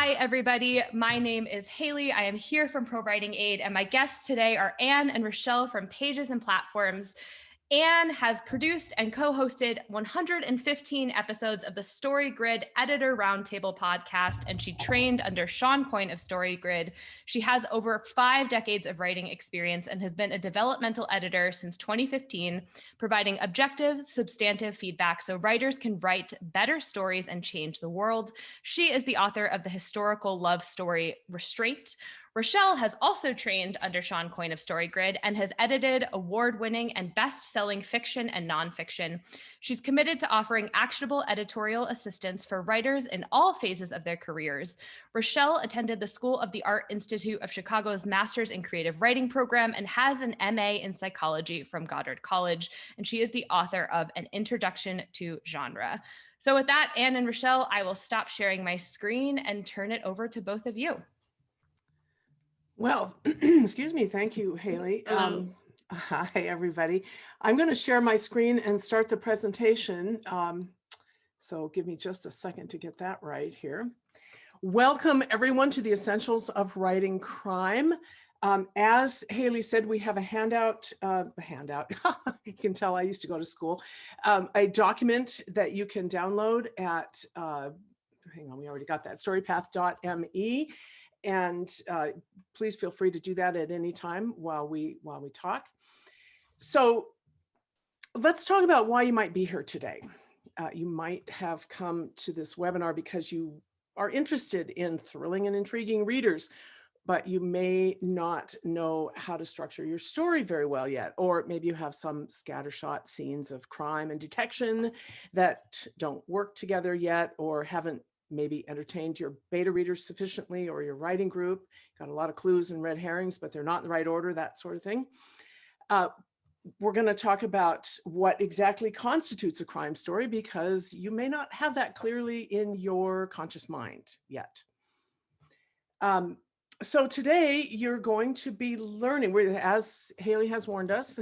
Hi, everybody. My name is Haley. I am here from ProWritingAid, and my guests today are Anne and Rachelle from Pages and Platforms. Anne has produced and co-hosted 115 episodes of the StoryGrid Editor Roundtable podcast, and she trained under Sean Coyne of StoryGrid. She has over 5 decades of writing experience and has been a developmental editor since 2015, providing objective, substantive feedback so writers can write better stories and change the world. She is the author of the historical love story Restraint. Rachelle has also trained under Sean Coyne of StoryGrid and has edited award-winning and best-selling fiction and nonfiction. She's committed to offering actionable editorial assistance for writers in all phases of their careers. Rachelle attended the School of the Art Institute of Chicago's Masters in Creative Writing program and has an MA in psychology from Goddard College, and she is the author of An Introduction to Genre. So with that, Anne and Rachelle, I will stop sharing my screen and turn it over to both of you. Well, excuse me. Thank you, Haley. Hi, everybody. I'm going to share my screen and start the presentation. So give me just a second to get that right here. Welcome, everyone, to the Essentials of Writing Crime. As Haley said, we have a handout. You can tell I used to go to school. A document that you can download at, hang on, we already got that, storypath.me. And please feel free to do that at any time while we talk. So let's talk about why you might be here today. You might have come to this webinar because you are interested in thrilling and intriguing readers, but you may not know how to structure your story very well yet. Or maybe you have some scattershot scenes of crime and detection that don't work together yet, or haven't maybe entertained your beta readers sufficiently, or your writing group. Got a lot of clues and red herrings, but they're not in the right order, that sort of thing. We're going to talk about what exactly constitutes a crime story, because you may not have that clearly in your conscious mind yet. So today you're going to be learning, as Haley has warned us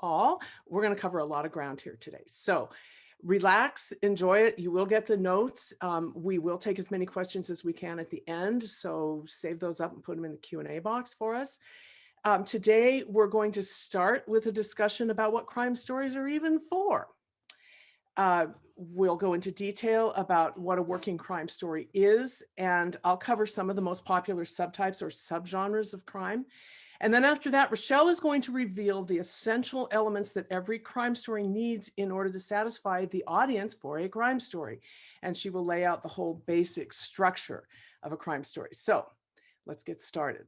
all, we're going to cover a lot of ground here today. So relax, enjoy it. You will get the notes. We will take as many questions as we can at the end, so save those up and put them in the Q&A box for us. Today, we're going to start with a discussion about what crime stories are even for. We'll go into detail about what a working crime story is, and I'll cover some of the most popular subtypes or subgenres of crime. And then after that, Rachelle is going to reveal the essential elements that every crime story needs in order to satisfy the audience for a crime story. And she will lay out the whole basic structure of a crime story. So let's get started.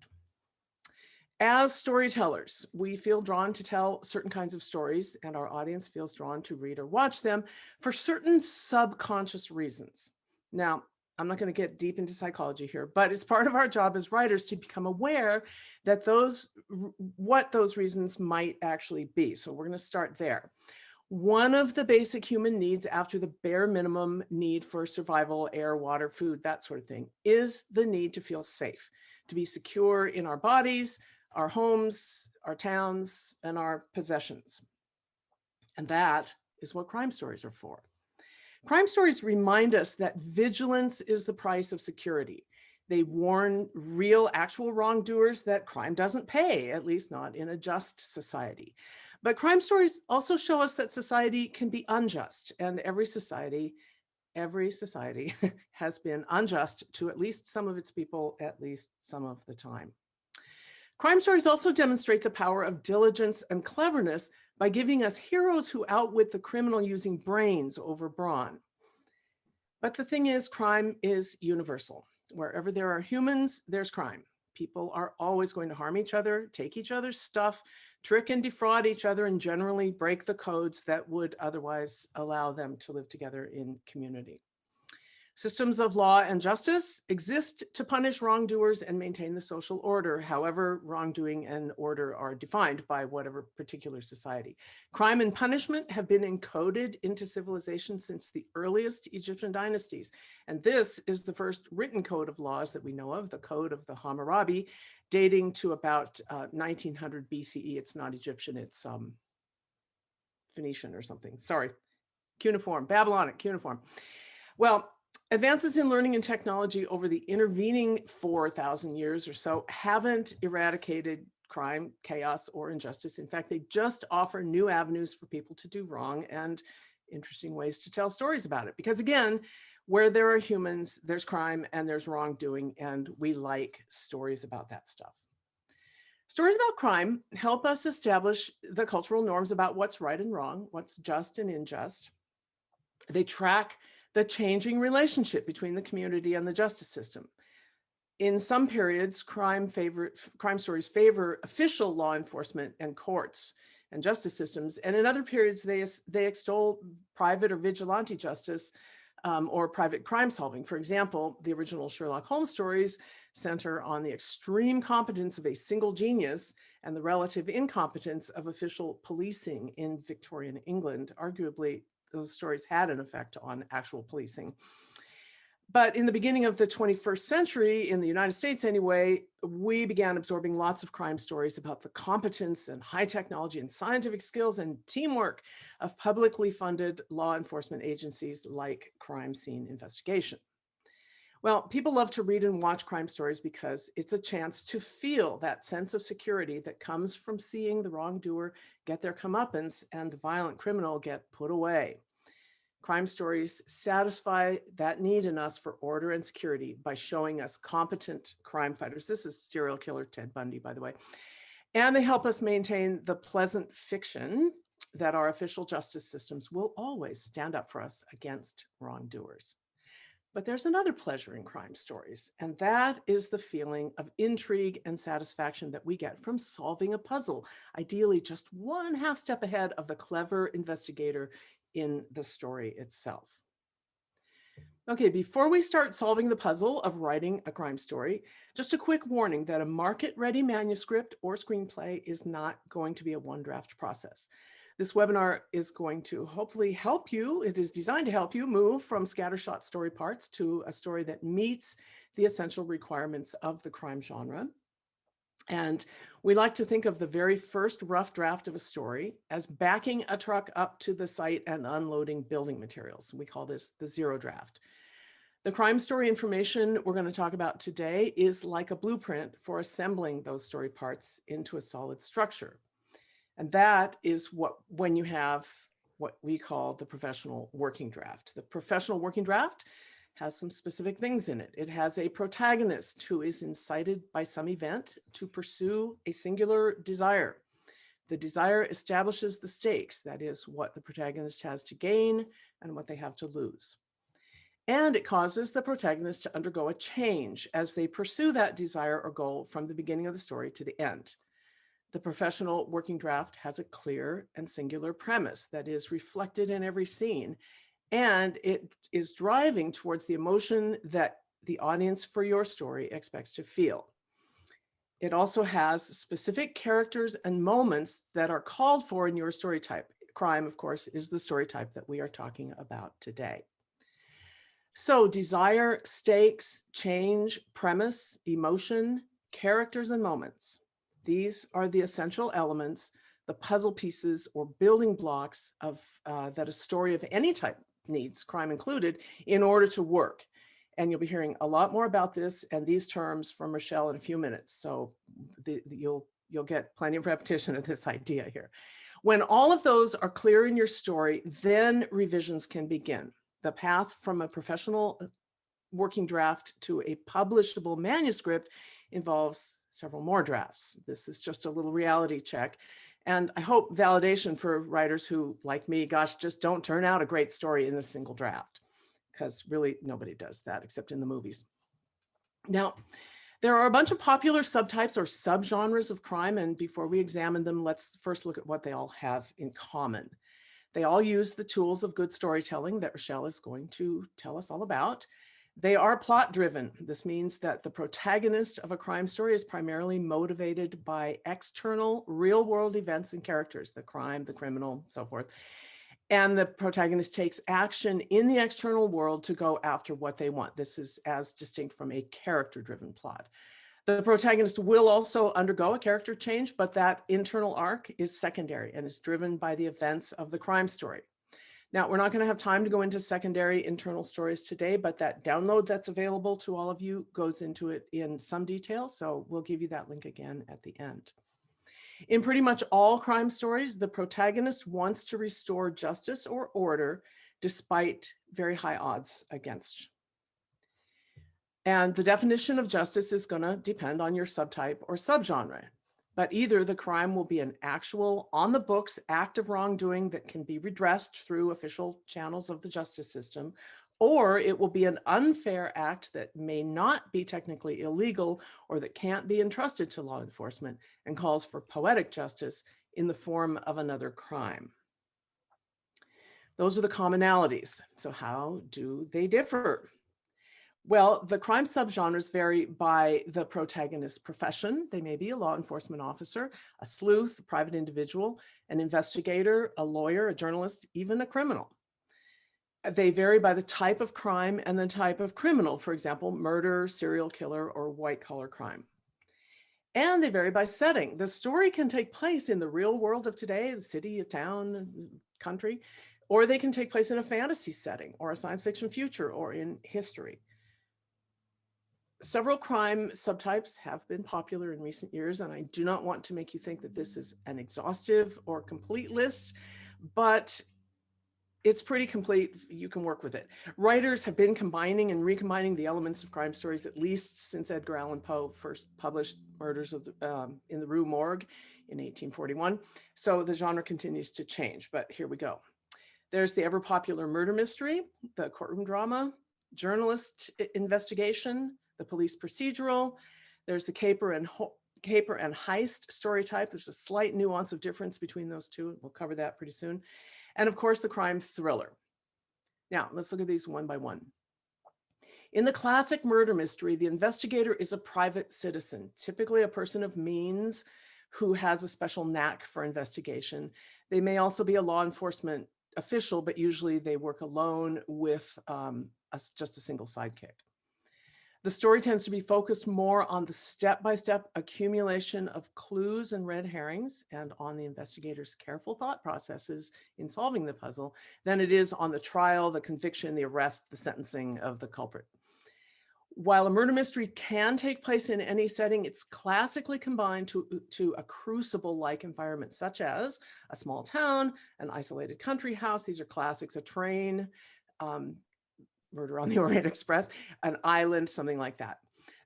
As storytellers, we feel drawn to tell certain kinds of stories, and our audience feels drawn to read or watch them for certain subconscious reasons. Now, I'm not going to get deep into psychology here, but it's part of our job as writers to become aware that what those reasons might actually be. So we're going to start there. One of the basic human needs, after the bare minimum need for survival, air, water, food, that sort of thing, is the need to feel safe, to be secure in our bodies, our homes, our towns, and our possessions. And that is what crime stories are for. Crime stories remind us that vigilance is the price of security. They warn real, actual wrongdoers that crime doesn't pay, at least not in a just society. But crime stories also show us that society can be unjust, and every society has been unjust to at least some of its people, at least some of the time. Crime stories also demonstrate the power of diligence and cleverness by giving us heroes who outwit the criminal using brains over brawn. But the thing is, crime is universal. Wherever there are humans, there's crime. People are always going to harm each other, take each other's stuff, trick and defraud each other, and generally break the codes that would otherwise allow them to live together in community. Systems of law and justice exist to punish wrongdoers and maintain the social order, however wrongdoing and order are defined by whatever particular society. Crime and punishment have been encoded into civilization since the earliest Egyptian dynasties. And this is the first written code of laws that we know of, the Code of the Hammurabi, dating to about 1900 BCE. It's not Egyptian, it's Phoenician or something. Sorry, cuneiform, Babylonic cuneiform. Well, Advances in learning and technology over the intervening 4,000 years or so haven't eradicated crime, chaos, or injustice. In fact, they just offer new avenues for people to do wrong and interesting ways to tell stories about it. Because again, where there are humans, there's crime and there's wrongdoing, and we like stories about that stuff. Stories about crime help us establish the cultural norms about what's right and wrong, what's just and unjust. They track the changing relationship between the community and the justice system. In some periods, crime stories favor official law enforcement and courts and justice systems. And in other periods, they extol private or vigilante justice or private crime solving. For example, the original Sherlock Holmes stories center on the extreme competence of a single genius and the relative incompetence of official policing in Victorian England. Arguably, those stories had an effect on actual policing. But in the beginning of the 21st century, in the United States anyway, we began absorbing lots of crime stories about the competence and high technology and scientific skills and teamwork of publicly funded law enforcement agencies like crime scene investigation. Well, people love to read and watch crime stories because it's a chance to feel that sense of security that comes from seeing the wrongdoer get their comeuppance and the violent criminal get put away. Crime stories satisfy that need in us for order and security by showing us competent crime fighters. This is serial killer Ted Bundy, by the way. And they help us maintain the pleasant fiction that our official justice systems will always stand up for us against wrongdoers. But there's another pleasure in crime stories, and that is the feeling of intrigue and satisfaction that we get from solving a puzzle, ideally just one half step ahead of the clever investigator in the story itself. Okay, before we start solving the puzzle of writing a crime story, just a quick warning that a market-ready manuscript or screenplay is not going to be a one-draft process. This webinar is going to hopefully help you. It is designed to help you move from scattershot story parts to a story that meets the essential requirements of the crime genre. And we like to think of the very first rough draft of a story as backing a truck up to the site and unloading building materials. We call this the zero draft. The crime story information we're going to talk about today is like a blueprint for assembling those story parts into a solid structure. And that is when you have what we call the professional working draft. The professional working draft has some specific things in it. It has a protagonist who is incited by some event to pursue a singular desire. The desire establishes the stakes, that is, what the protagonist has to gain and what they have to lose. And it causes the protagonist to undergo a change as they pursue that desire or goal from the beginning of the story to the end. The professional working draft has a clear and singular premise that is reflected in every scene, and it is driving towards the emotion that the audience for your story expects to feel. It also has specific characters and moments that are called for in your story type. Crime, of course, is the story type that we are talking about today. So desire, stakes, change, premise, emotion, characters, and moments. These are the essential elements, the puzzle pieces or building blocks of that a story of any type needs, crime included, in order to work. And you'll be hearing a lot more about this and these terms from Rachelle in a few minutes. So you'll get plenty of repetition of this idea here. When all of those are clear in your story, then revisions can begin. The path from a professional working draft to a publishable manuscript involves several more drafts. This is just a little reality check. And I hope validation for writers who, like me, gosh, just don't turn out a great story in a single draft, because really nobody does that except in the movies. Now, there are a bunch of popular subtypes or subgenres of crime. And before we examine them, let's first look at what they all have in common. They all use the tools of good storytelling that Rachelle is going to tell us all about. They are plot driven. This means that the protagonist of a crime story is primarily motivated by external real world events and characters, the crime, the criminal, so forth. And the protagonist takes action in the external world to go after what they want. This is as distinct from a character driven plot. The protagonist will also undergo a character change, but that internal arc is secondary and is driven by the events of the crime story. Now, we're not going to have time to go into secondary internal stories today, but that download that's available to all of you goes into it in some detail. So we'll give you that link again at the end. In pretty much all crime stories, the protagonist wants to restore justice or order despite very high odds against. And the definition of justice is going to depend on your subtype or subgenre. But either the crime will be an actual on the books act of wrongdoing that can be redressed through official channels of the justice system, or it will be an unfair act that may not be technically illegal or that can't be entrusted to law enforcement and calls for poetic justice in the form of another crime. Those are the commonalities. So how do they differ? Well, the crime subgenres vary by the protagonist's profession. They may be a law enforcement officer, a sleuth, a private individual, an investigator, a lawyer, a journalist, even a criminal. They vary by the type of crime and the type of criminal, for example, murder, serial killer, or white-collar crime. And they vary by setting. The story can take place in the real world of today, the city, a town, country, or they can take place in a fantasy setting or a science fiction future or in history. Several crime subtypes have been popular in recent years, and I do not want to make you think that this is an exhaustive or complete list, but it's pretty complete. You can work with it. Writers have been combining and recombining the elements of crime stories at least since Edgar Allan Poe first published Murders of in the Rue Morgue in 1841. So the genre continues to change, but here we go. There's the ever popular murder mystery, the courtroom drama, journalist investigation, the police procedural. There's the caper and heist story type. There's a slight nuance of difference between those two. We'll cover that pretty soon. And of course, the crime thriller. Now, let's look at these one by one. In the classic murder mystery, the investigator is a private citizen, typically a person of means who has a special knack for investigation. They may also be a law enforcement official, but usually they work alone with just a single sidekick. The story tends to be focused more on the step-by-step accumulation of clues and red herrings and on the investigator's careful thought processes in solving the puzzle than it is on the trial, the conviction, the arrest, the sentencing of the culprit. While a murder mystery can take place in any setting, it's classically combined to a crucible-like environment, such as a small town, an isolated country house. These are classics, a train, Murder on the Orient Express, an island, something like that.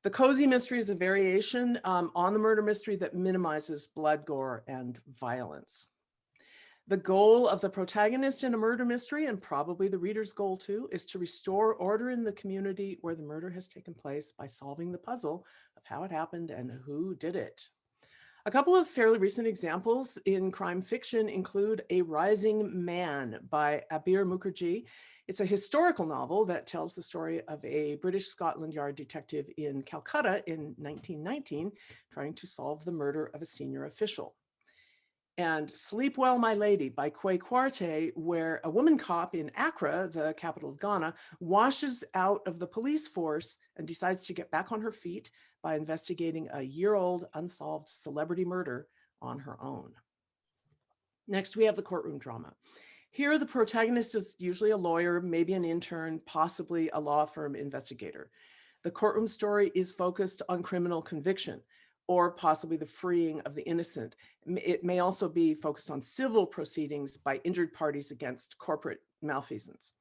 The cozy mystery is a variation on the murder mystery that minimizes blood, gore, and violence. The goal of the protagonist in a murder mystery, and probably the reader's goal too, is to restore order in the community where the murder has taken place by solving the puzzle of how it happened and who did it. A couple of fairly recent examples in crime fiction include A Rising Man by Abir Mukherjee. It's a historical novel that tells the story of a British Scotland Yard detective in Calcutta in 1919, trying to solve the murder of a senior official. And Sleep Well, My Lady by Kwei Kwarte, where a woman cop in Accra, the capital of Ghana, washes out of the police force and decides to get back on her feet by investigating a year-old unsolved celebrity murder on her own. Next, we have the courtroom drama. Here, the protagonist is usually a lawyer, maybe an intern, possibly a law firm investigator. The courtroom story is focused on criminal conviction, or possibly the freeing of the innocent. It may also be focused on civil proceedings by injured parties against corporate malfeasance.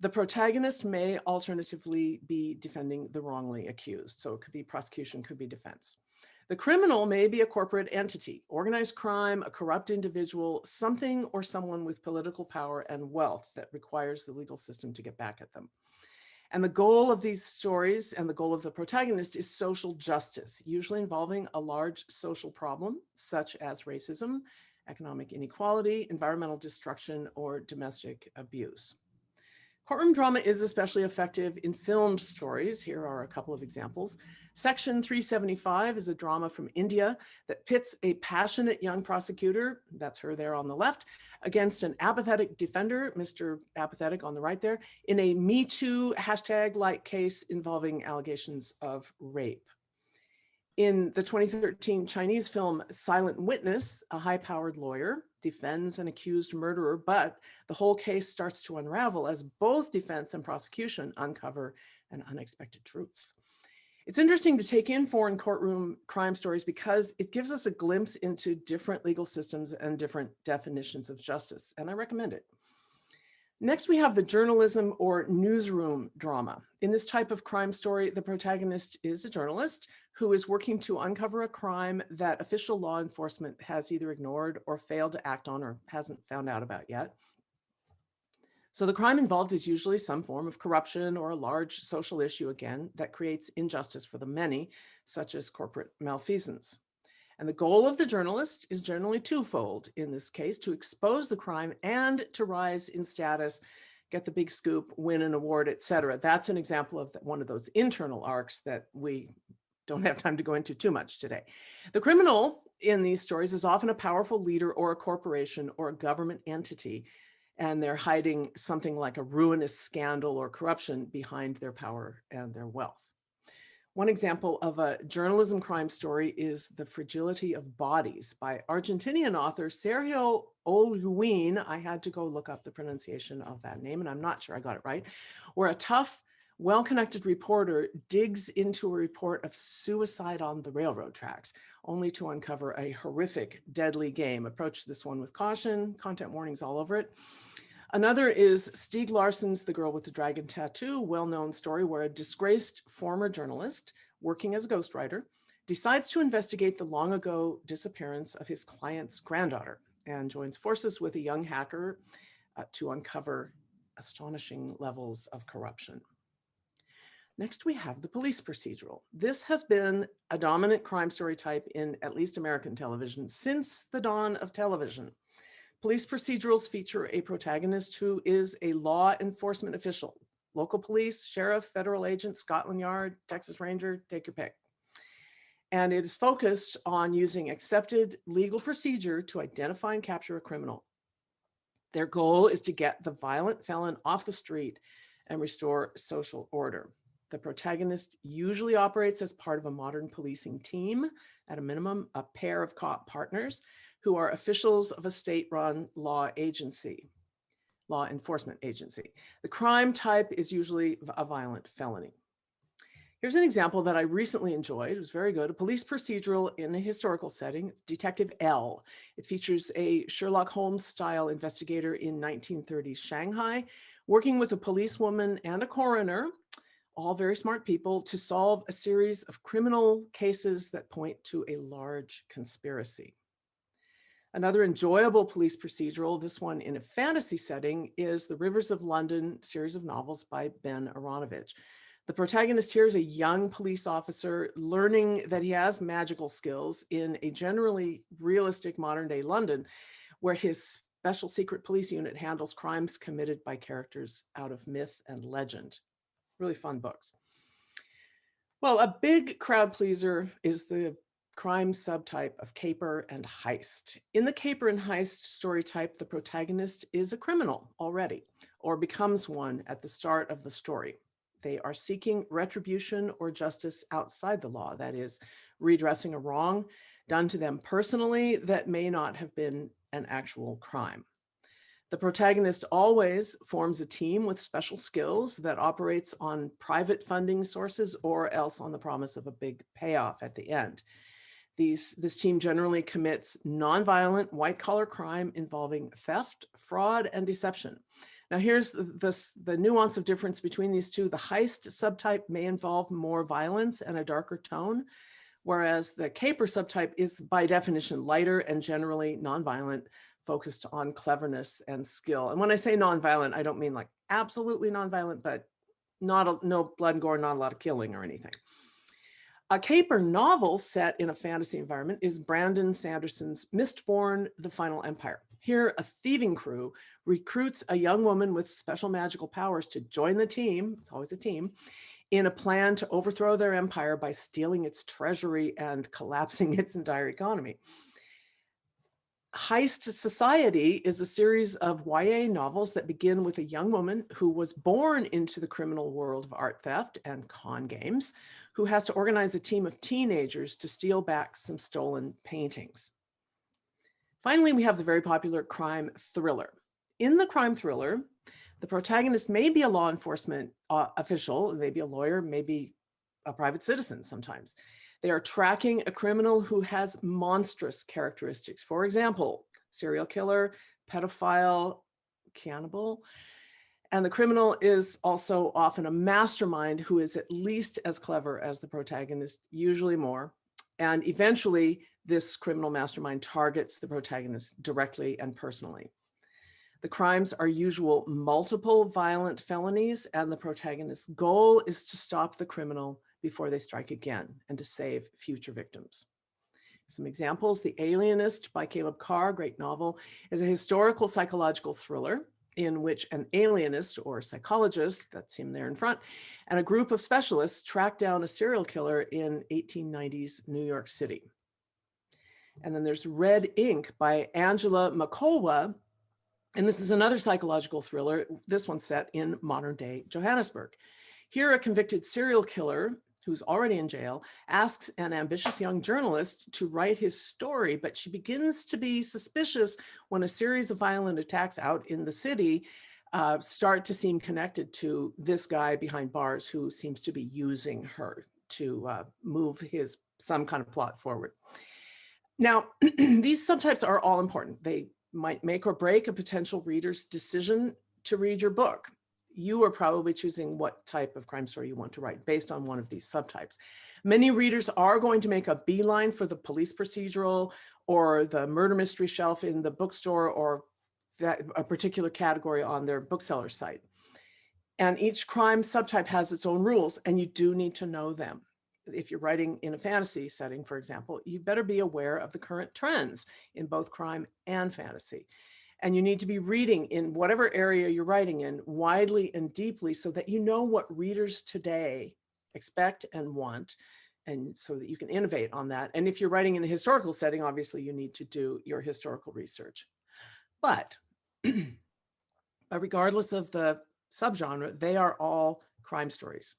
The protagonist may alternatively be defending the wrongly accused. So it could be prosecution, could be defense. The criminal may be a corporate entity, organized crime, a corrupt individual, something or someone with political power and wealth that requires the legal system to get back at them. And the goal of these stories and the goal of the protagonist is social justice, usually involving a large social problem, such as racism, economic inequality, environmental destruction, or domestic abuse. Courtroom drama is especially effective in film stories. Here are a couple of examples. Section 375 is a drama from India that pits a passionate young prosecutor, that's her there on the left, against an apathetic defender, Mr. Apathetic on the right there, in a Me Too hashtag-like case involving allegations of rape. In the 2013 Chinese film Silent Witness, a high-powered lawyer defends an accused murderer, but the whole case starts to unravel as both defense and prosecution uncover an unexpected truth. It's interesting to take in foreign courtroom crime stories because it gives us a glimpse into different legal systems and different definitions of justice, and I recommend it. Next, we have the journalism or newsroom drama. In this type of crime story, the protagonist is a journalist who is working to uncover a crime that official law enforcement has either ignored or failed to act on or hasn't found out about yet. So the crime involved is usually some form of corruption or a large social issue, again, that creates injustice for the many, such as corporate malfeasance. And the goal of the journalist is generally twofold in this case: to expose the crime and to rise in status, get the big scoop, win an award, etc. That's an example of one of those internal arcs that we don't have time to go into too much today. The criminal in these stories is often a powerful leader or a corporation or a government entity, and they're hiding something like a ruinous scandal or corruption behind their power and their wealth. One example of a journalism crime story is The Fragility of Bodies by Argentinian author Sergio Olguin. I had to go look up the pronunciation of that name, and I'm not sure I got it right, where a tough, well-connected reporter digs into a report of suicide on the railroad tracks, only to uncover a horrific, deadly game. Approach this one with caution, content warnings all over it. Another is Stieg Larsson's The Girl with the Dragon Tattoo, well-known story where a disgraced former journalist working as a ghostwriter decides to investigate the long ago disappearance of his client's granddaughter and joins forces with a young hacker to uncover astonishing levels of corruption. Next, we have the police procedural. This has been a dominant crime story type in at least American television since the dawn of television. Police procedurals feature a protagonist who is a law enforcement official: local police, sheriff, federal agent, Scotland Yard, Texas Ranger, take your pick. And it is focused on using accepted legal procedure to identify and capture a criminal. Their goal is to get the violent felon off the street and restore social order. The protagonist usually operates as part of a modern policing team, at a minimum, a pair of cop partners who are officials of a state-run law enforcement agency. The crime type is usually a violent felony. Here's an example that I recently enjoyed. It was very good. A police procedural in a historical setting. It's Detective L. It features a Sherlock Holmes-style investigator in 1930s Shanghai, working with a policewoman and a coroner, all very smart people, to solve a series of criminal cases that point to a large conspiracy. Another enjoyable police procedural, this one in a fantasy setting, is The Rivers of London series of novels by Ben Aronovich. The protagonist here is a young police officer learning that he has magical skills in a generally realistic modern-day London, where his special secret police unit handles crimes committed by characters out of myth and legend. Really fun books. Well, a big crowd pleaser is the crime subtype of caper and heist. In the caper and heist story type, the protagonist is a criminal already, or becomes one at the start of the story. They are seeking retribution or justice outside the law, that is, redressing a wrong done to them personally that may not have been an actual crime. The protagonist always forms a team with special skills that operates on private funding sources or else on the promise of a big payoff at the end. This team generally commits nonviolent white-collar crime involving theft, fraud, and deception. Now here's the nuance of difference between these two. The heist subtype may involve more violence and a darker tone, whereas the caper subtype is by definition lighter and generally nonviolent, focused on cleverness and skill. And when I say nonviolent, I don't mean like absolutely nonviolent, but no blood and gore, not a lot of killing or anything. A caper novel set in a fantasy environment is Brandon Sanderson's Mistborn: The Final Empire. Here, a thieving crew recruits a young woman with special magical powers to join the team, it's always a team, in a plan to overthrow their empire by stealing its treasury and collapsing its entire economy. Heist Society is a series of YA novels that begin with a young woman who was born into the criminal world of art theft and con games, who has to organize a team of teenagers to steal back some stolen paintings. Finally, we have the very popular crime thriller. In the crime thriller, the protagonist may be a law enforcement official, maybe a lawyer, maybe a private citizen sometimes. They are tracking a criminal who has monstrous characteristics. For example, serial killer, pedophile, cannibal. And the criminal is also often a mastermind who is at least as clever as the protagonist, usually more. And eventually, this criminal mastermind targets the protagonist directly and personally. The crimes are usual multiple violent felonies, and the protagonist's goal is to stop the criminal before they strike again and to save future victims. Some examples: The Alienist by Caleb Carr, great novel, is a historical psychological thriller in which an alienist or psychologist, that's him there in front, and a group of specialists track down a serial killer in 1890s New York City. And then there's Red Ink by Angela McColwa, and this is another psychological thriller, this one set in modern day Johannesburg. Here, a convicted serial killer who's already in jail asks an ambitious young journalist to write his story, but she begins to be suspicious when a series of violent attacks out in the city start to seem connected to this guy behind bars who seems to be using her to move some kind of plot forward. Now, these subtypes are all important. They might make or break a potential reader's decision to read your book. You are probably choosing what type of crime story you want to write based on one of these subtypes. Many readers are going to make a beeline for the police procedural or the murder mystery shelf in the bookstore or a particular category on their bookseller site. And each crime subtype has its own rules, and you do need to know them. If you're writing in a fantasy setting, for example, you better be aware of the current trends in both crime and fantasy. And you need to be reading in whatever area you're writing in widely and deeply so that you know what readers today expect and want, and so that you can innovate on that. And if you're writing in a historical setting, obviously you need to do your historical research. But regardless of the subgenre, they are all crime stories.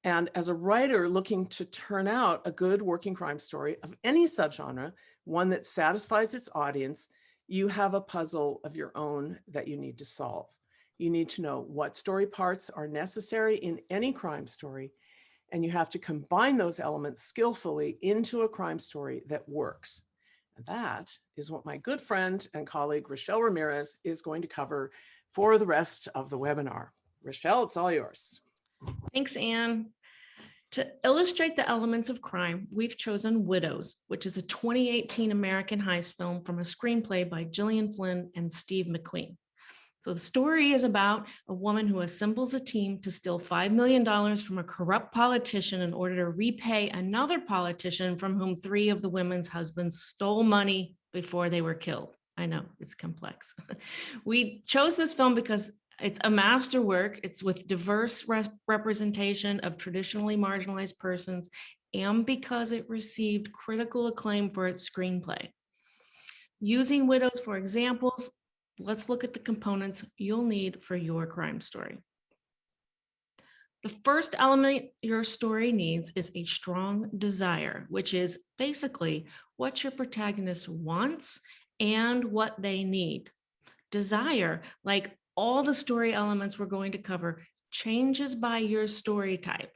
And as a writer looking to turn out a good working crime story of any subgenre, one that satisfies its audience, you have a puzzle of your own that you need to solve. You need to know what story parts are necessary in any crime story, and you have to combine those elements skillfully into a crime story that works. And that is what my good friend and colleague, Rachelle Ramirez, is going to cover for the rest of the webinar. Rachelle, it's all yours. Thanks, Anne. To illustrate the elements of crime, we've chosen Widows, which is a 2018 American heist film from a screenplay by Gillian Flynn and Steve McQueen. So the story is about a woman who assembles a team to steal $5 million from a corrupt politician in order to repay another politician from whom 3 of the women's husbands stole money before they were killed. I know, it's complex. We chose this film because it's a masterwork. It's with diverse representation of traditionally marginalized persons, and because it received critical acclaim for its screenplay. Using Widows for examples, let's look at the components you'll need for your crime story. The first element your story needs is a strong desire, which is basically what your protagonist wants and what they need. Desire, like all the story elements we're going to cover, changes by your story type.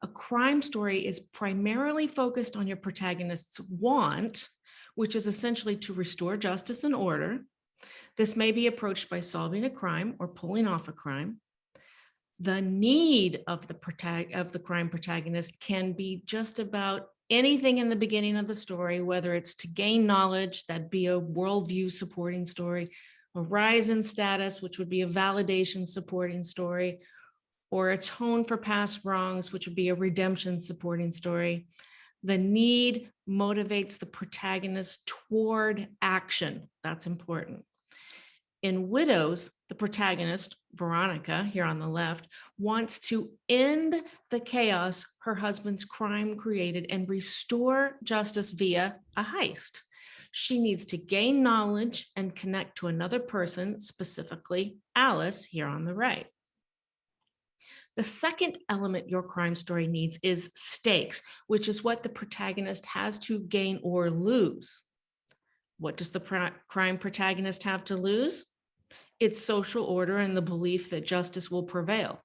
A crime story is primarily focused on your protagonist's want, which is essentially to restore justice and order. This may be approached by solving a crime or pulling off a crime. The need of the crime protagonist can be just about anything in the beginning of the story, whether it's to gain knowledge, that'd be a worldview supporting story, a rise in status, which would be a validation supporting story, or atone for past wrongs, which would be a redemption supporting story. The need motivates the protagonist toward action. That's important. In Widows, the protagonist, Veronica, here on the left, wants to end the chaos her husband's crime created and restore justice via a heist. She needs to gain knowledge and connect to another person, specifically Alice, here on the right. The second element your crime story needs is stakes, which is what the protagonist has to gain or lose. What does the crime protagonist have to lose? It's social order and the belief that justice will prevail.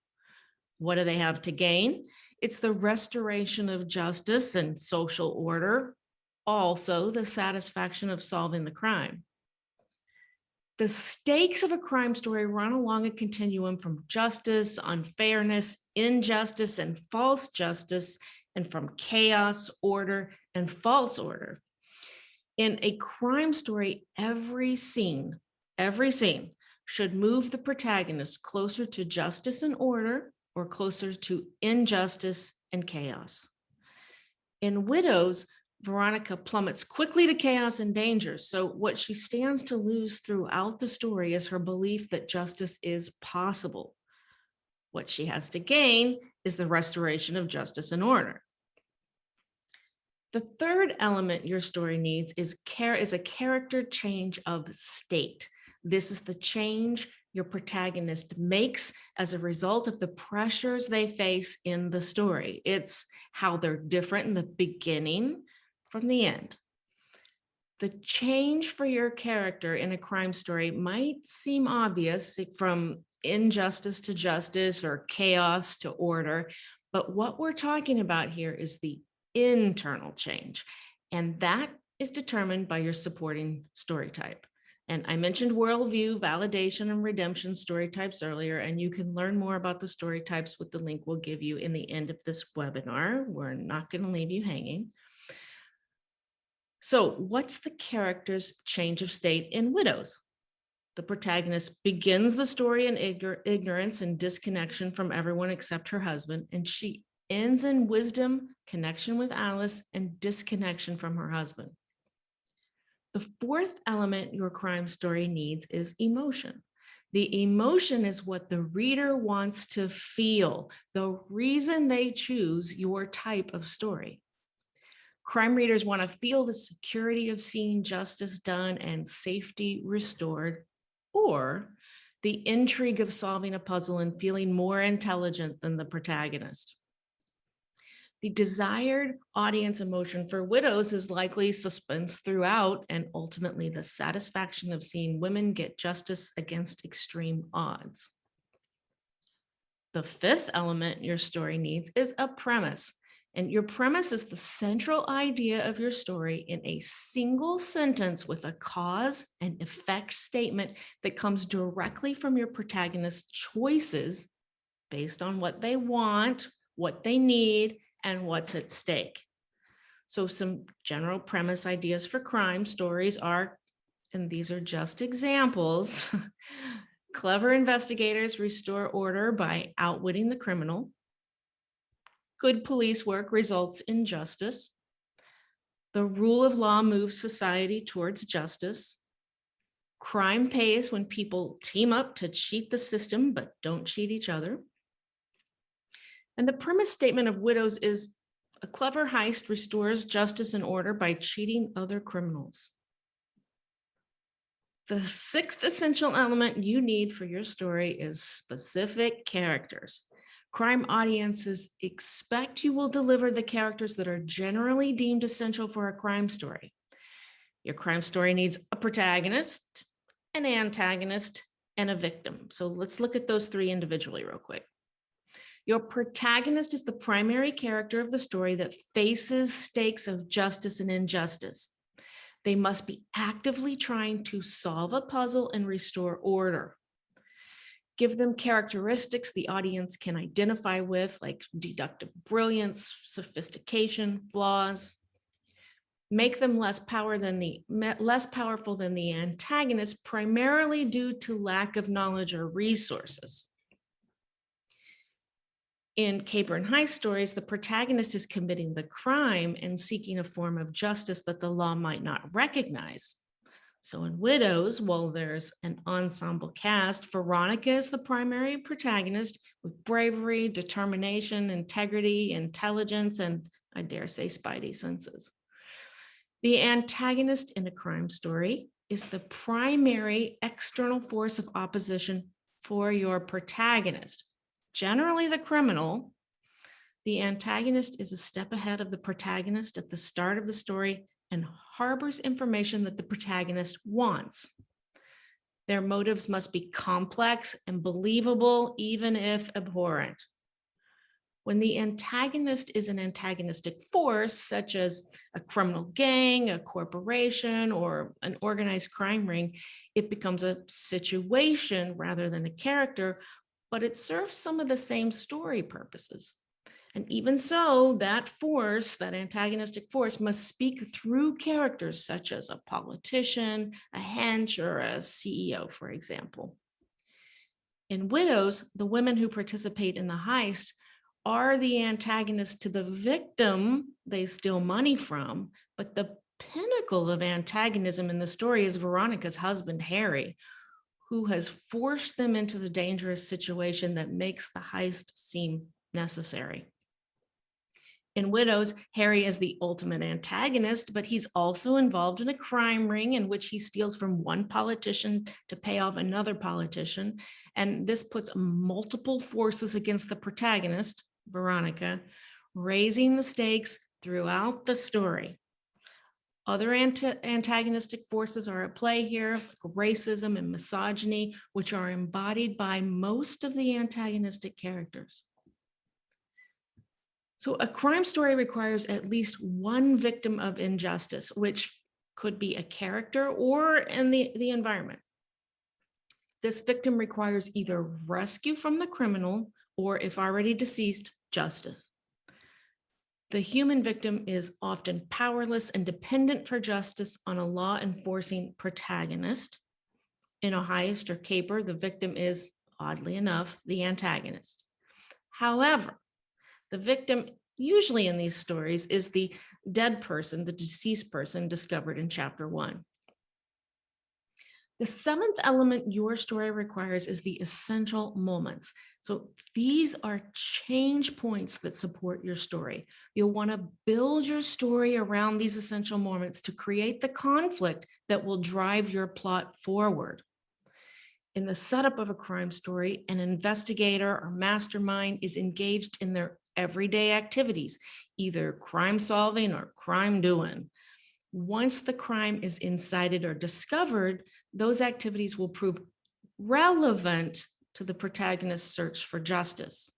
What do they have to gain? It's the restoration of justice and social order, also the satisfaction of solving the crime. The stakes of a crime story run along a continuum from justice, unfairness, injustice, and false justice, and from chaos, order, and false order. In a crime story, every scene should move the protagonist closer to justice and order or closer to injustice and chaos. In Widows, Veronica plummets quickly to chaos and danger. So what she stands to lose throughout the story is her belief that justice is possible. What she has to gain is the restoration of justice and order. The third element your story needs is a character change of state. This is the change your protagonist makes as a result of the pressures they face in the story. It's how they're different in the beginning from the end. The change for your character in a crime story might seem obvious, from injustice to justice or chaos to order, but what we're talking about here is the internal change, and that is determined by your supporting story type. And I mentioned worldview, validation, and redemption story types earlier, and you can learn more about the story types with the link we'll give you in the end of this webinar. We're not going to leave you hanging. So what's the character's change of state in Widows? The protagonist begins the story in ignorance and disconnection from everyone except her husband, and she ends in wisdom, connection with Alice, and disconnection from her husband. The fourth element your crime story needs is emotion. The emotion is what the reader wants to feel, the reason they choose your type of story. Crime readers want to feel the security of seeing justice done and safety restored, or the intrigue of solving a puzzle and feeling more intelligent than the protagonist. The desired audience emotion for Widows is likely suspense throughout, and ultimately the satisfaction of seeing women get justice against extreme odds. The fifth element your story needs is a premise. And your premise is the central idea of your story in a single sentence with a cause and effect statement that comes directly from your protagonist's choices based on what they want, what they need, and what's at stake. So some general premise ideas for crime stories are, and these are just examples, clever investigators restore order by outwitting the criminal. Good police work results in justice. The rule of law moves society towards justice. Crime pays when people team up to cheat the system, but don't cheat each other. And the premise statement of Widows is a clever heist restores justice and order by cheating other criminals. The sixth essential element you need for your story is specific characters. Crime audiences expect you will deliver the characters that are generally deemed essential for a crime story. Your crime story needs a protagonist, an antagonist, and a victim. So let's look at those three individually real quick. Your protagonist is the primary character of the story that faces stakes of justice and injustice. They must be actively trying to solve a puzzle and restore order. Give them characteristics the audience can identify with, like deductive brilliance, sophistication, flaws. Make them less powerful than the antagonist, primarily due to lack of knowledge or resources. In caper and heist stories, the protagonist is committing the crime and seeking a form of justice that the law might not recognize. So in Widows, while there's an ensemble cast, Veronica is the primary protagonist with bravery, determination, integrity, intelligence, and I dare say spidey senses. The antagonist in a crime story is the primary external force of opposition for your protagonist. Generally the criminal. The antagonist is a step ahead of the protagonist at the start of the story and harbors information that the protagonist wants. Their motives must be complex and believable, even if abhorrent. When the antagonist is an antagonistic force, such as a criminal gang, a corporation, or an organized crime ring, it becomes a situation rather than a character, but it serves some of the same story purposes. And even so, that force, that antagonistic force, must speak through characters such as a politician, a hench, or a CEO, for example. In Widows, the women who participate in the heist are the antagonist to the victim they steal money from, but the pinnacle of antagonism in the story is Veronica's husband, Harry, who has forced them into the dangerous situation that makes the heist seem necessary. In Widows, Harry is the ultimate antagonist, but he's also involved in a crime ring in which he steals from one politician to pay off another politician. And this puts multiple forces against the protagonist, Veronica, raising the stakes throughout the story. Other antagonistic forces are at play here, like racism and misogyny, which are embodied by most of the antagonistic characters. So a crime story requires at least one victim of injustice, which could be a character or in the environment. This victim requires either rescue from the criminal or, if already deceased, justice. The human victim is often powerless and dependent for justice on a law-enforcing protagonist. In a heist or caper, the victim is, oddly enough, the antagonist. However, the victim, usually in these stories, is the dead person, the deceased person discovered in chapter 1. The seventh element your story requires is the essential moments. So these are change points that support your story. You'll want to build your story around these essential moments to create the conflict that will drive your plot forward. In the setup of a crime story, an investigator or mastermind is engaged in their everyday activities, either crime solving or crime doing. Once the crime is incited or discovered, those activities will prove relevant to the protagonist's search for justice.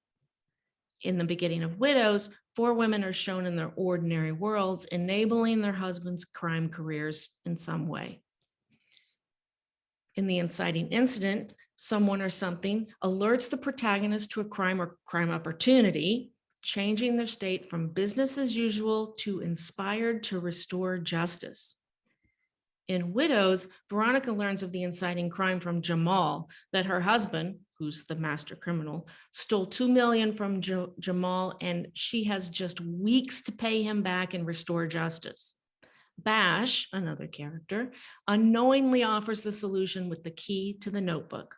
In the beginning of Widows, 4 women are shown in their ordinary worlds, enabling their husbands' crime careers in some way. In the inciting incident, someone or something alerts the protagonist to a crime or crime opportunity, changing their state from business as usual to inspired to restore justice. In Widows, Veronica learns of the inciting crime from Jamal, that her husband, who's the master criminal, stole $2 million from Jamal, and she has just weeks to pay him back and restore justice. Bash, another character, unknowingly offers the solution with the key to the notebook.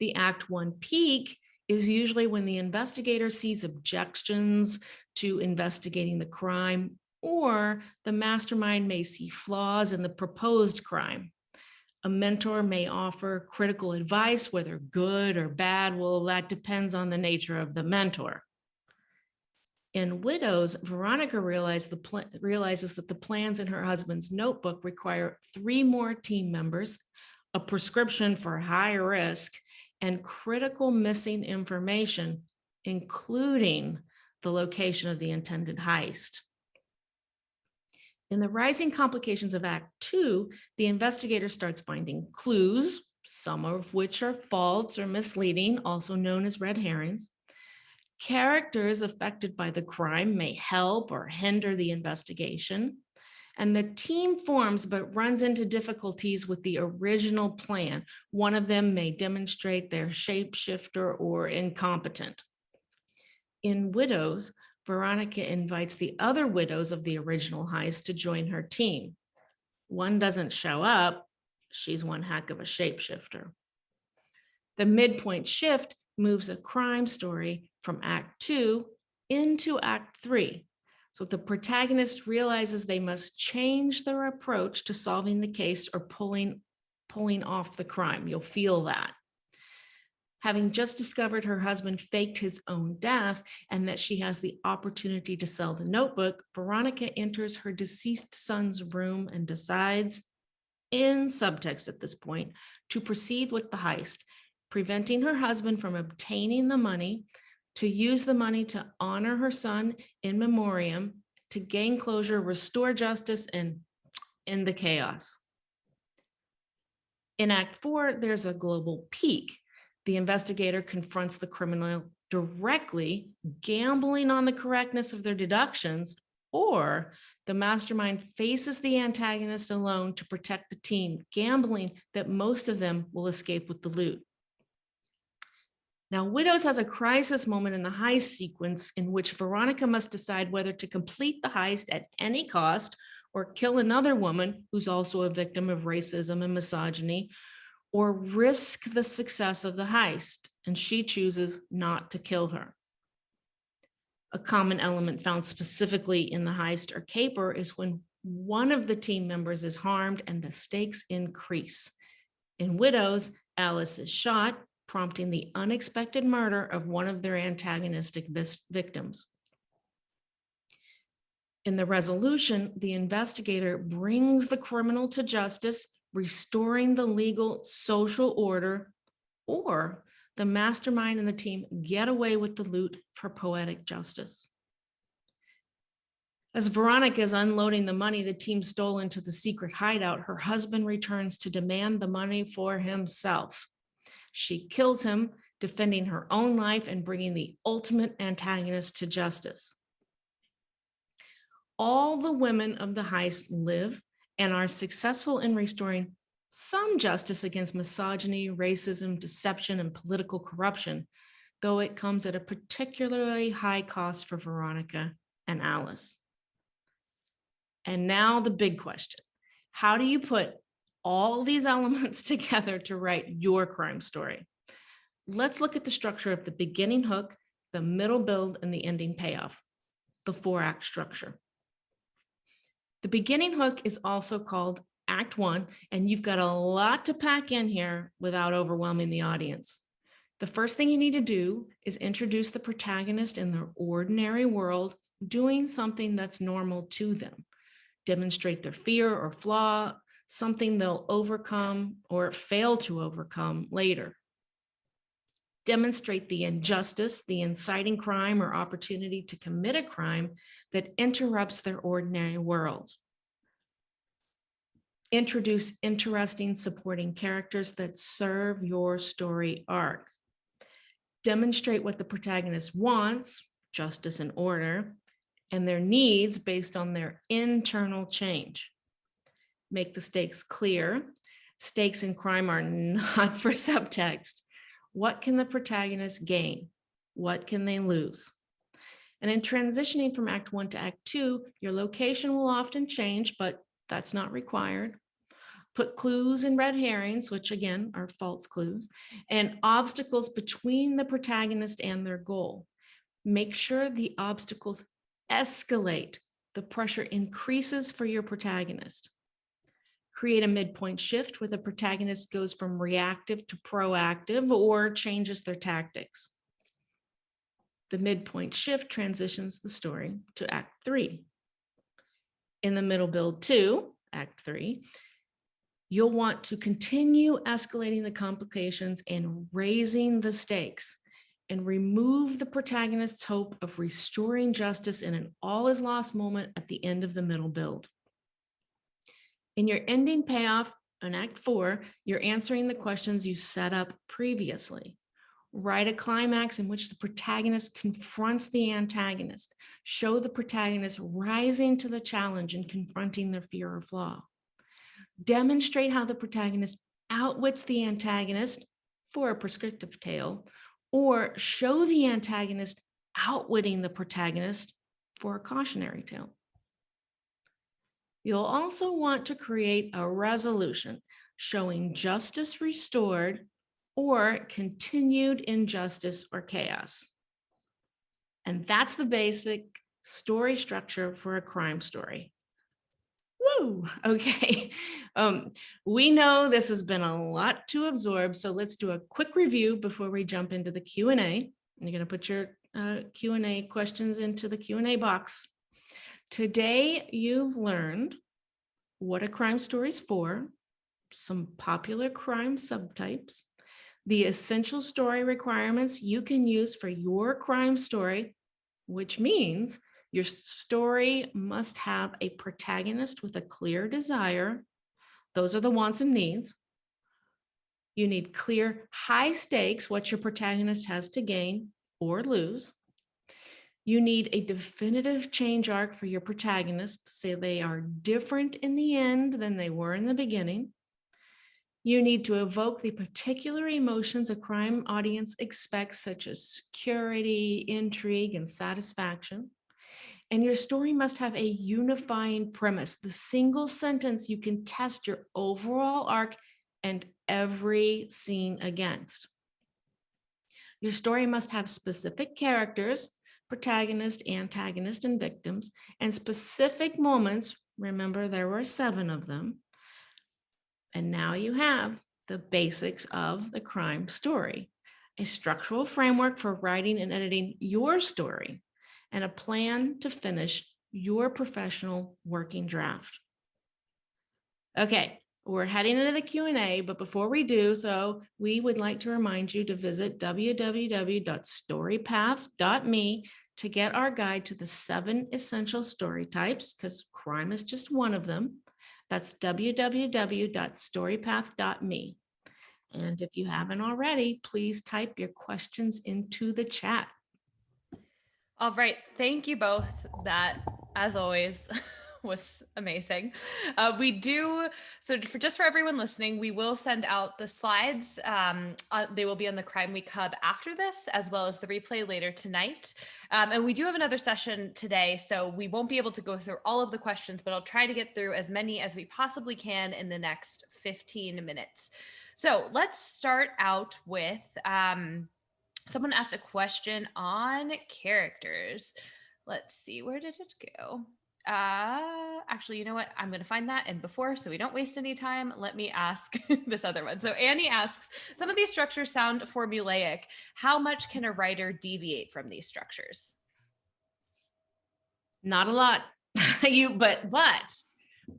The Act 1 peak is usually when the investigator sees objections to investigating the crime, or the mastermind may see flaws in the proposed crime. A mentor may offer critical advice, whether good or bad. Well, that depends on the nature of the mentor. In Widows, Veronica realizes that the plans in her husband's notebook require 3 more team members, a prescription for high risk, and critical missing information, including the location of the intended heist. In the rising complications of Act 2, the investigator starts finding clues, some of which are false or misleading, also known as red herrings. Characters affected by the crime may help or hinder the investigation, and the team forms but runs into difficulties with the original plan. One of them may demonstrate they're shapeshifter or incompetent. In Widows, Veronica invites the other widows of the original heist to join her team. One doesn't show up, she's one heck of a shapeshifter. The midpoint shift moves a crime story from Act 2 into Act 3. So the protagonist realizes they must change their approach to solving the case or pulling off the crime. You'll feel that. Having just discovered her husband faked his own death and that she has the opportunity to sell the notebook, Veronica enters her deceased son's room and decides, in subtext at this point, to proceed with the heist, preventing her husband from obtaining the money, to use the money to honor her son in memoriam, to gain closure, restore justice, and end the chaos. In Act 4, there's a global peak. The investigator confronts the criminal directly, gambling on the correctness of their deductions, or the mastermind faces the antagonist alone to protect the team, gambling that most of them will escape with the loot. Now, Widows has a crisis moment in the heist sequence in which Veronica must decide whether to complete the heist at any cost or kill another woman who's also a victim of racism and misogyny, or risk the success of the heist, and she chooses not to kill her. A common element found specifically in the heist or caper is when one of the team members is harmed and the stakes increase. In Widows, Alice is shot, prompting the unexpected murder of one of their antagonistic victims. In the resolution, the investigator brings the criminal to justice, restoring the legal social order, or the mastermind and the team get away with the loot for poetic justice. As Veronica is unloading the money the team stole into the secret hideout, her husband returns to demand the money for himself. She kills him, defending her own life and bringing the ultimate antagonist to justice. All the women of the heist live and are successful in restoring some justice against misogyny, racism, deception, and political corruption, though it comes at a particularly high cost for Veronica and Alice. And now the big question: how do you put all these elements together to write your crime story? Let's look at the structure of the beginning hook, the middle build, and the ending payoff, the 4-act structure. The beginning hook is also called Act 1, and you've got a lot to pack in here without overwhelming the audience. The first thing you need to do is introduce the protagonist in their ordinary world, doing something that's normal to them. Demonstrate their fear or flaw, something they'll overcome or fail to overcome later. Demonstrate the injustice, the inciting crime or opportunity to commit a crime that interrupts their ordinary world. Introduce interesting supporting characters that serve your story arc. Demonstrate what the protagonist wants, justice and order, and their needs based on their internal change. Make the stakes clear. Stakes in crime are not for subtext. What can the protagonist gain? What can they lose? And in transitioning from Act 1 to Act 2, your location will often change, but that's not required. Put clues and red herrings, which again are false clues, and obstacles between the protagonist and their goal. Make sure the obstacles escalate. The pressure increases for your protagonist. Create a midpoint shift where the protagonist goes from reactive to proactive or changes their tactics. The midpoint shift transitions the story to Act 3. In the middle build 2, Act 3, you'll want to continue escalating the complications and raising the stakes, and remove the protagonist's hope of restoring justice in an all is lost moment at the end of the middle build. In your ending payoff in Act 4, you're answering the questions you set up previously. Write a climax in which the protagonist confronts the antagonist. Show the protagonist rising to the challenge and confronting their fear or flaw. Demonstrate how the protagonist outwits the antagonist for a prescriptive tale, or show the antagonist outwitting the protagonist for a cautionary tale. You'll also want to create a resolution showing justice restored or continued injustice or chaos. And that's the basic story structure for a crime story. Woo, okay. We know this has been a lot to absorb, so let's do a quick review before we jump into the Q&A. You're going to put your Q&A questions into the Q&A box. Today, you've learned what a crime story is for, some popular crime subtypes, the essential story requirements you can use for your crime story, which means your story must have a protagonist with a clear desire. Those are the wants and needs. You need clear high stakes, what your protagonist has to gain or lose. You need a definitive change arc for your protagonist, so they are different in the end than they were in the beginning. You need to evoke the particular emotions a crime audience expects, such as security, intrigue, and satisfaction. And your story must have a unifying premise, the single sentence you can test your overall arc and every scene against. Your story must have specific characters, protagonist, antagonist, and victims, and specific moments. Remember, there were 7 of them. And now you have the basics of the crime story, a structural framework for writing and editing your story, and a plan to finish your professional working draft. Okay, we're heading into the Q&A, but before we do so, we would like to remind you to visit www.storypath.me to get our guide to the 7 essential story types, because crime is just one of them. That's www.storypath.me. And if you haven't already, please type your questions into the chat. All right. Thank you both. That, as always, was amazing. For everyone listening, we will send out the slides. They will be on the Crime Week Hub after this, as well as the replay later tonight. And we do have another session today, so we won't be able to go through all of the questions, but I'll try to get through as many as we possibly can in the next 15 minutes. So let's start out with, someone asked a question on characters. Let's see, where did it go? Actually, you know what? I'm going to find that. And before, so we don't waste any time, let me ask this other one. So Annie asks, some of these structures sound formulaic. How much can a writer deviate from these structures? Not a lot. But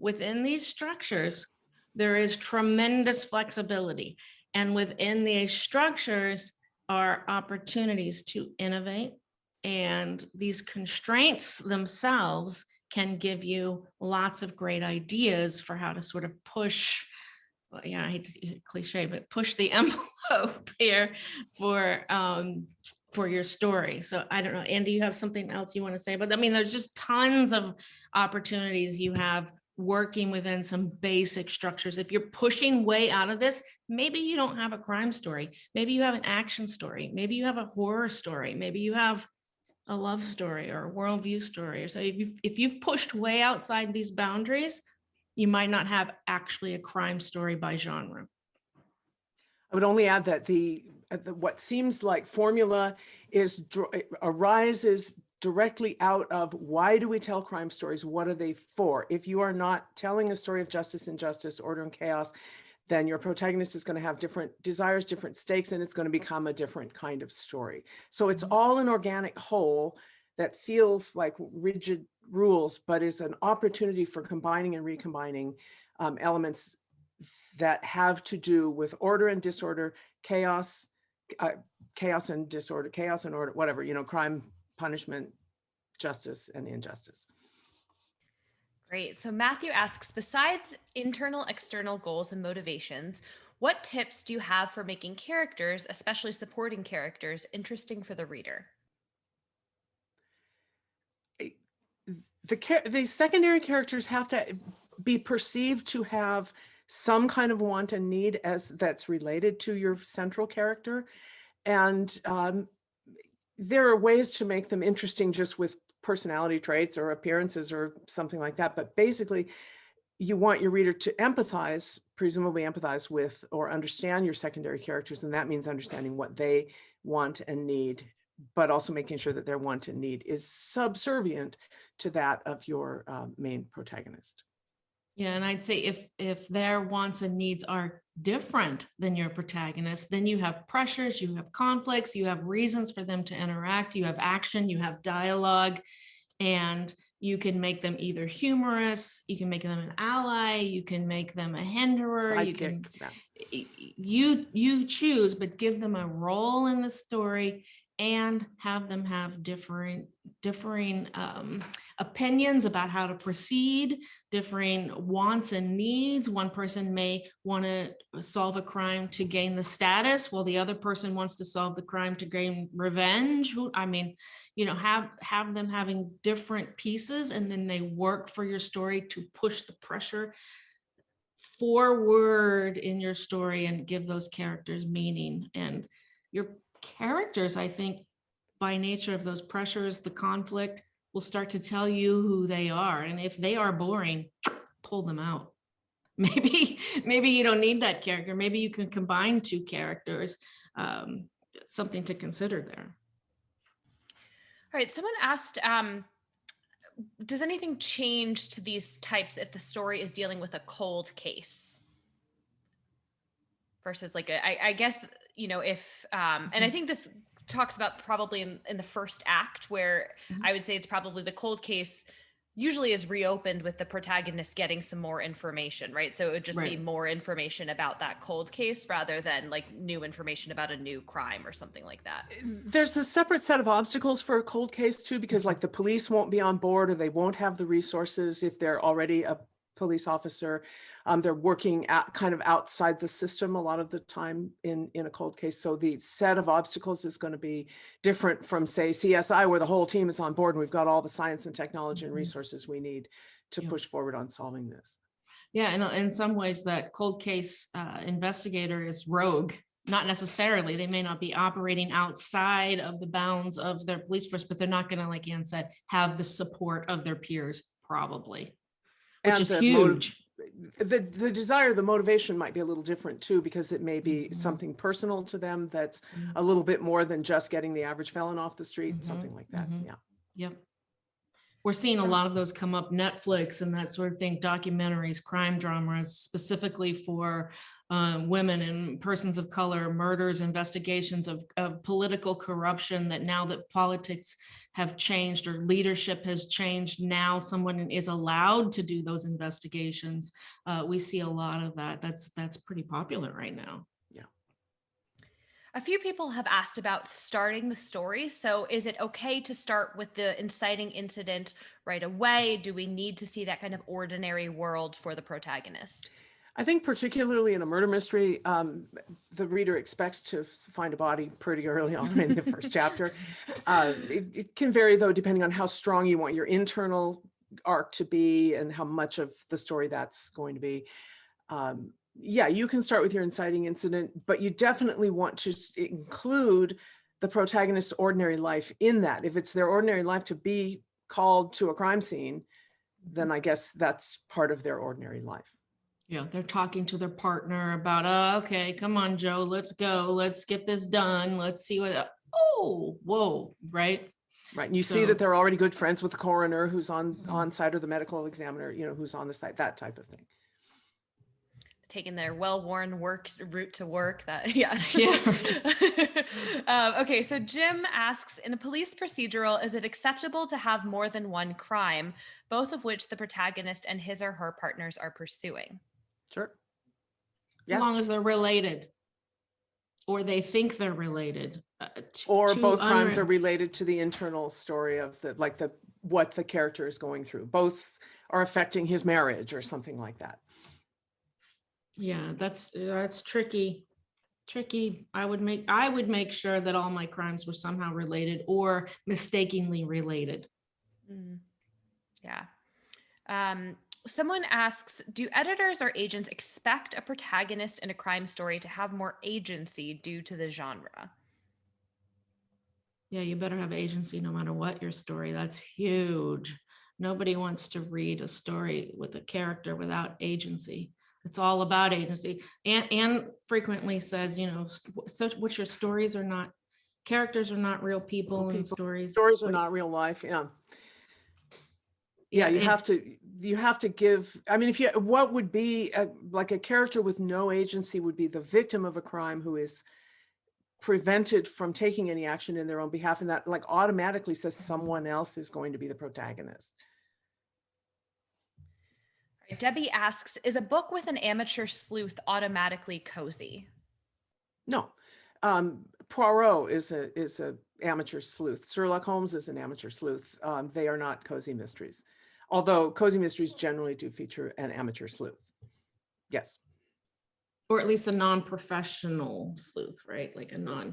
within these structures, there is tremendous flexibility. And within these structures are opportunities to innovate. And these constraints themselves can give you lots of great ideas for how to sort of push, I hate to use cliche, but push the envelope here for your story. So I don't know, Andy, you have something else you want to say? But I mean, there's just tons of opportunities you have working within some basic structures. If you're pushing way out of this, maybe you don't have a crime story. Maybe you have an action story. Maybe you have a horror story. Maybe you have a love story or a worldview story. Or so if you've pushed way outside these boundaries, you might not have actually a crime story by genre. I would only add that what seems like formula arises directly out of, why do we tell crime stories? What are they for? If you are not telling a story of justice, injustice, order, and chaos, then your protagonist is going to have different desires, different stakes, and it's going to become a different kind of story. So it's all an organic whole that feels like rigid rules, but is an opportunity for combining and recombining elements that have to do with order and disorder, chaos and disorder, chaos and order, whatever, crime, punishment, justice, and injustice. Great. So Matthew asks, besides internal, external goals and motivations, what tips do you have for making characters, especially supporting characters, interesting for the reader? The secondary characters have to be perceived to have some kind of want and need that's related to your central character. And there are ways to make them interesting just with personality traits or appearances or something like that. But basically, you want your reader to presumably empathize with or understand your secondary characters. And that means understanding what they want and need, but also making sure that their want and need is subservient to that of your main protagonist. Yeah, and I'd say if their wants and needs are different than your protagonist, then you have pressures, you have conflicts, you have reasons for them to interact, you have action, you have dialogue, and you can make them either humorous, you can make them an ally, you can make them a hinderer, Sidekick. you choose, but give them a role in the story and have them have differing opinions about how to proceed, differing wants and needs. One person may want to solve a crime to gain the status, while the other person wants to solve the crime to gain revenge. I mean, have them having different pieces, and then they work for your story to push the pressure forward in your story and give those characters meaning. And your characters, I think, by nature of those pressures, the conflict, will start to tell you who they are. And if they are boring, pull them out. Maybe you don't need that character. Maybe you can combine two characters. Something to consider there. All right, someone asked, does anything change to these types if the story is dealing with a cold case? Versus like, I guess, if, and I think this talks about probably in the first act, where I would say it's probably the cold case usually is reopened with the protagonist getting some more information, right? So it would just be more information about that cold case rather than like new information about a new crime or something like that. There's a separate set of obstacles for a cold case too, because like the police won't be on board, or they won't have the resources if they're already a police officer. They're working kind of outside the system a lot of the time in a cold case. So the set of obstacles is going to be different from, say, CSI, where the whole team is on board and we've got all the science and technology and resources we need to push forward on solving this. Yeah, and in some ways that cold case investigator is rogue. Not necessarily. They may not be operating outside of the bounds of their police force, but they're not going to, like Ann said, have the support of their peers, probably. Which is huge. The desire, the motivation might be a little different too, because it may be something personal to them that's a little bit more than just getting the average felon off the street, something like that. Yeah. Yep. We're seeing a lot of those come up, Netflix and that sort of thing, documentaries, crime dramas, specifically for women and persons of color, murders, investigations of political corruption, that now that politics have changed or leadership has changed, now someone is allowed to do those investigations. We see a lot of that. That's pretty popular right now. A few people have asked about starting the story. So is it okay to start with the inciting incident right away? Do we need to see that kind of ordinary world for the protagonist? I think particularly in a murder mystery, the reader expects to find a body pretty early on in the first chapter. It can vary though, depending on how strong you want your internal arc to be and how much of the story that's going to be. Yeah, you can start with your inciting incident, but you definitely want to include the protagonist's ordinary life in that. If it's their ordinary life to be called to a crime scene, then I guess that's part of their ordinary life. Yeah, they're talking to their partner about, okay, come on, Joe, let's go. Let's get this done. Let's see what, whoa, right? Right, and you see that they're already good friends with the coroner who's on site, or the medical examiner, who's on the site, that type of thing. Taking their well-worn route to work. Yeah. Okay, so Jim asks, in a police procedural, is it acceptable to have more than one crime, both of which the protagonist and his or her partners are pursuing? Sure. Yeah. As long as they're related, or they think they're related. Or both crimes are related to the internal story of what the character is going through. Both are affecting his marriage or something like that. Yeah, that's tricky. I would make sure that all my crimes were somehow related or mistakenly related. Yeah. Someone asks, do editors or agents expect a protagonist in a crime story to have more agency due to the genre? Yeah, you better have agency no matter what your story. That's huge. Nobody wants to read a story with a character without agency. It's all about agency. And frequently says, what your stories are not, characters are not real people, and stories are not real life. Yeah. Yeah, you have to give, I mean, what would be like a character with no agency would be the victim of a crime who is prevented from taking any action in their own behalf, and that like automatically says someone else is going to be the protagonist. Debbie asks, is a book with an amateur sleuth automatically cozy? No. Poirot is a amateur sleuth. Sherlock Holmes is an amateur sleuth. They are not cozy mysteries, although cozy mysteries generally do feature an amateur sleuth. Yes. Or at least a non-professional sleuth, right? Like a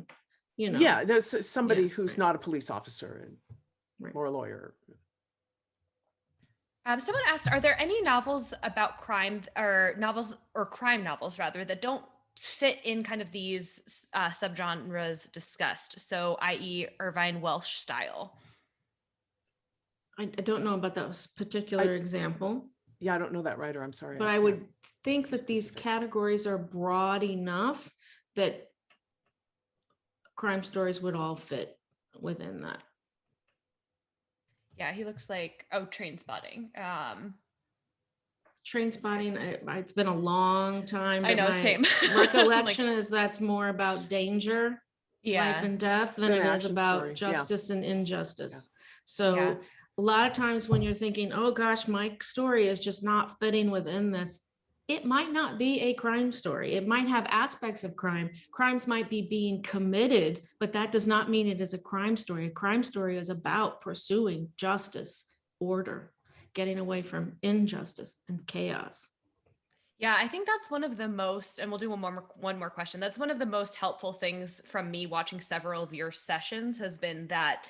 Yeah, there's somebody who's not a police officer or a lawyer. Someone asked, are there any novels about crime or crime novels rather that don't fit in kind of these subgenres discussed? So, i.e. Irvine Welsh style. I don't know about that particular example. Yeah, I don't know that writer. I'm sorry. But I would think that these categories are broad enough that crime stories would all fit within that. Yeah, he looks like, Train Spotting. Train Spotting, it's been a long time. I know, same. Recollection is that's more about danger, yeah, life and death, than it is about justice and injustice. So a lot of times when you're thinking, oh gosh, my story is just not fitting within this, it might not be a crime story. It might have aspects of crime. Crimes might be being committed, but that does not mean it is a crime story. A crime story is about pursuing justice, order, getting away from injustice and chaos. Yeah, I think that's one of the most, and we'll do one more question. That's one of the most helpful things from me watching several of your sessions has been that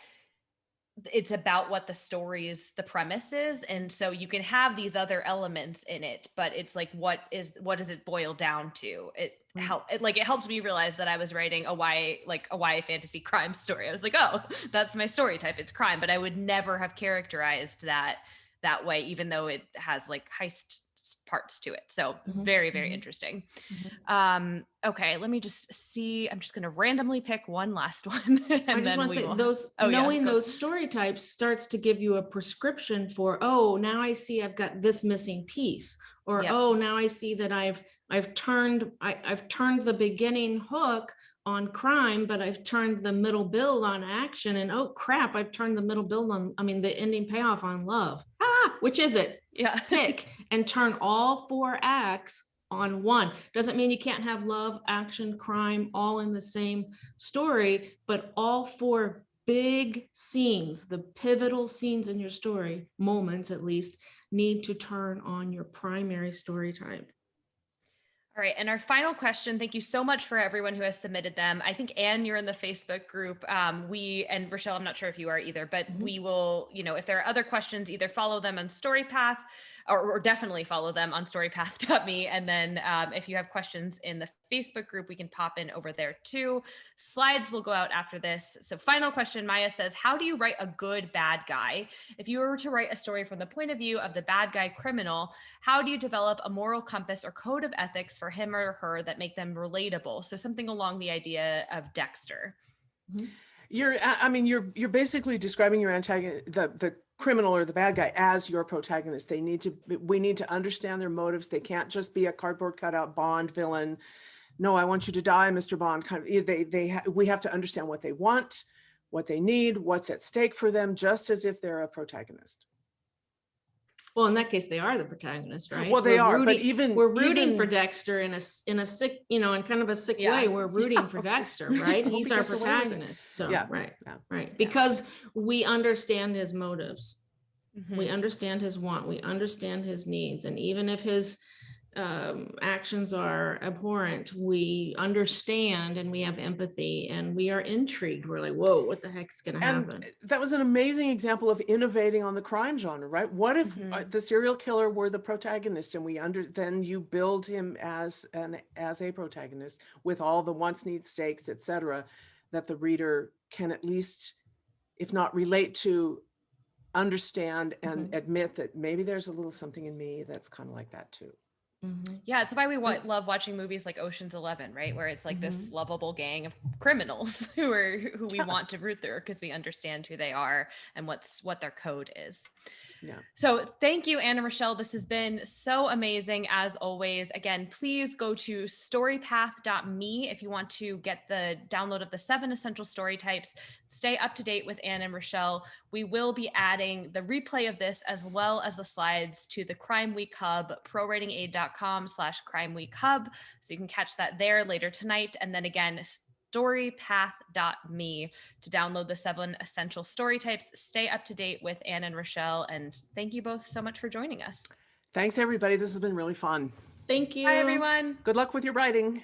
it's about what the the premise is. And so you can have these other elements in it, but it's like, what does it boil down to? It helps me realize that I was writing a YA fantasy crime story. I was like, oh, that's my story type. It's crime, but I would never have characterized that way, even though it has like heist parts to it. So very, very interesting. Okay, let me just see. I'm just going to randomly pick one last one. I just want to say knowing those story types starts to give you a prescription for, oh, now I see I've got this missing piece, or oh, now I see that I've turned the beginning hook on crime, but I've turned the middle build on action, and oh crap, I've turned the middle build on, the ending payoff on love. Which is it? Yeah. Pick and turn all 4 acts on one. Doesn't mean you can't have love, action, crime all in the same story, but all 4 big scenes, the pivotal scenes in your story, moments at least, need to turn on your primary story type. All right. And our final question, thank you so much for everyone who has submitted them. I think, Anne, you're in the Facebook group. And Rachelle, I'm not sure if you are either, but we will, if there are other questions, either follow them on StoryPath or definitely follow them on storypath.me. And then if you have questions in the Facebook group, we can pop in over there too. Slides will go out after this. So final question, Maya says, how do you write a good bad guy? If you were to write a story from the point of view of the bad guy criminal, how do you develop a moral compass or code of ethics for him or her that make them relatable? So something along the idea of Dexter. You're basically describing your antagonist, the criminal or the bad guy, as your protagonist. We need to understand their motives. They can't just be a cardboard cutout Bond villain. No, I want you to die, Mr. Bond. We have to understand what they want, what they need, what's at stake for them, just as if they're a protagonist. Well, in that case, they are the protagonist, right? Well, they are, but we're rooting for Dexter in a sick, in kind of a sick way. We're rooting for Dexter, right? He's our protagonist. So, right. Because we understand his motives. We understand his want. We understand his needs. And even if his actions are abhorrent, we understand and we have empathy and we are intrigued. We're like, whoa, what the heck's going to happen? That was an amazing example of innovating on the crime genre, right? What if the serial killer were the protagonist, and then you build him as a protagonist with all the wants, needs, stakes, etc., that the reader can at least, if not relate to, understand and admit that maybe there's a little something in me that's kind of like that too. Yeah, it's why we love watching movies like Ocean's 11, right? Where it's like this lovable gang of criminals who we want to root through because we understand who they are and what their code is. Yeah. So thank you, Anne and Rachelle. This has been so amazing as always. Again, please go to storypath.me if you want to get the download of the 7 essential story types. Stay up to date with Anne and Rachelle. We will be adding the replay of this as well as the slides to the Crime Week Hub, ProWritingAid.com/Crime Week Hub. So you can catch that there later tonight. And then again, storypath.me to download the 7 essential story types. Stay up to date with Anne and Rachelle, and thank you both so much for joining us. Thanks, everybody. This has been really fun. Thank you. Bye, everyone. Good luck with your writing.